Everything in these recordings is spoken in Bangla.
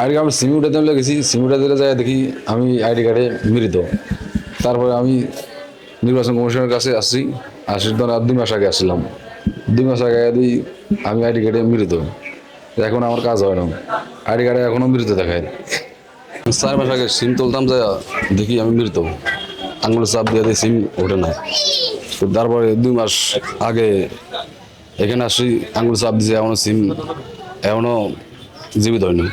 আইডি কার্ড সিম উঠাতে গেছি, সিম উঠাতে যাই দেখি আমি আইডি কার্ডে মৃত। তারপরে আমি নির্বাচন কমিশনের কাছে আসছি, আসার ধর 2 মাস আগে আসছিলাম। 2 মাস আগে দিই আমি আইডি কার্ডে মৃত। এখন আমার কাজ হয় না, আইডি কার্ডে এখনো মৃত দেখায়। 4 মাস আগে সিম তুলতাম, যা দেখি আমি মৃত, আঙুলে চাপ দিয়ে দিই সিম ওঠে না। তো তারপরে 2 মাস আগে এখানে আসি, আঙুল চাপ দিয়েছে, এখনো সিম এখনো জীবিত হয়নি,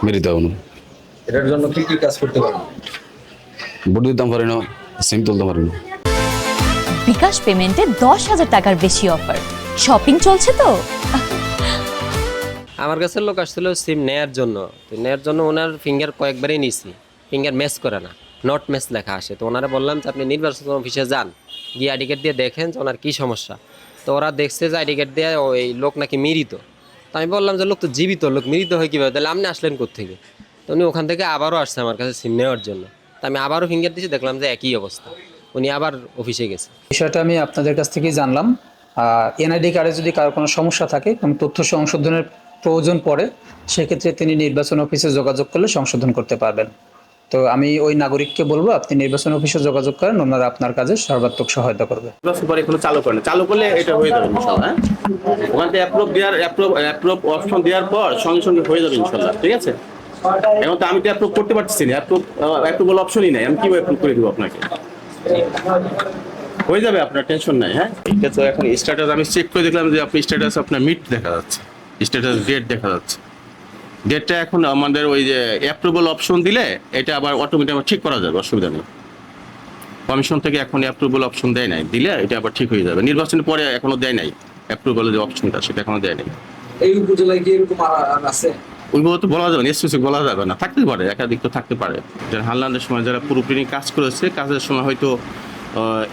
মৃত এখনো। এটার জন্য কি কি কাজ করতে পারবেন? ভোট দিতাম পারি না, সিম তুলতে পারি না। বিকাশ পেমেন্টে 10,000 টাকার বেশি অফার, শপিং চলছে তো। আমার কাছে লোক আসছিল সিম নেয়ার জন্য, তো নেয়ার জন্য ওনার ফিঙ্গার কয়েকবারই নিয়েছি, ফিঙ্গার ম্যাচ করে না, নট ম্যাচ লেখা আসে। তো ওনারা বললাম যে আপনি নির্বাচন অফিসে যান, গিয়ে আইডি কার্ড দিয়ে দেখেন যে ওনার কী সমস্যা। তো ওরা দেখছে যে আইডি কার্ড দিয়ে ওই লোক নাকি মৃত। তো আমি বললাম যে লোক তো জীবিত, লোক মৃত হয় কীভাবে, তাহলে আপনি আসলেন কোত্থেকে? তো উনি ওখান থেকে আবারও আসছে আমার কাছে সিম নেওয়ার জন্য। তো আমি আবারও ফিঙ্গার দিয়েছি, দেখলাম যে একই অবস্থা, উনি আবার অফিসে গেছে। বিষয়টা আমি আপনাদের কাছ থেকেই জানলাম। এনআইডি কার্ডে যদি কারো কোনো সমস্যা থাকে, কোনো তথ্য সংশোধনের প্রয়োজন পড়ে, সেক্ষেত্রে তিনি নির্বাচন অফিসে যোগাযোগ করলে সংশোধন করতে পারবেন। তো আমি ওই নাগরিককে বলবো আপনি নির্বাচন অফিসে যোগাযোগ করেন, ওনারা আপনার কাজে সর্বাত্মক সহায়তা করবে। সুপার এখনো চালু করেন, চালু করলে এটা হয়ে যাবে ইনশাল্লাহ। ওখান থেকে অ্যাপ্রুভ অপশন দেওয়ার পর সঙ্গে সঙ্গে হয়ে যাবে ইনশাল্লাহ, ঠিক আছে? এখন তো আমি তো অ্যাপ্রুভ করতে পারতেছি না, অ্যাপ্রুভাল অপশনই নাই, আমি কিভাবে অ্যাপ্রুভ করে দেবো আপনাকে? হয়ে যাবে, আপনার টেনশন নাই। হ্যাঁ, এটা তো এখন স্ট্যাটাস আমি চেক করে দেখলাম যে আপনি স্ট্যাটাস আপনার মিট দেখা যাচ্ছে, স্ট্যাটাস ডেট দেখা যাচ্ছে। ডেটটা এখন আমাদের ওই যে অ্যাপ্রুভাল অপশন দিলে এটা আবার অটোমেটিক ঠিক করা যাবে, অসুবিধা নেই। কমিশন থেকে এখন অ্যাপ্রুভাল অপশন দেয় নাই, দিলে এটা আবার ঠিক হয়ে যাবে। নির্বাচনের পরে এখনো দেয় নাই অ্যাপ্রুভালের যে অপশনটা, সেটা এখনো দেয় নাই। এই উপজেলায় কি এরকম আছে? ওইগুলো তো বলা যাবে না, স্পেসিফিক বলা যাবে না, থাকতে পারে, একাধিক তো থাকতে পারে। যারা হারলানের সময় যারা পুরোপুরি কাজ করেছে, কাজের সময় হয়তো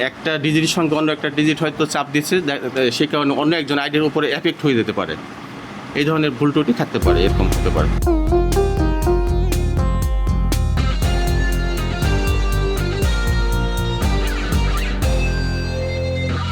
একটা ডিজিটের সঙ্গে অন্য একটা ডিজিট হয়তো চাপ দিচ্ছে, সে কারণে অন্য একজন আইডির উপরে এফেক্ট হয়ে যেতে পারে। এই ধরনের ভুল ত্রুটি থাকতে পারে, এরকম হতে পারে।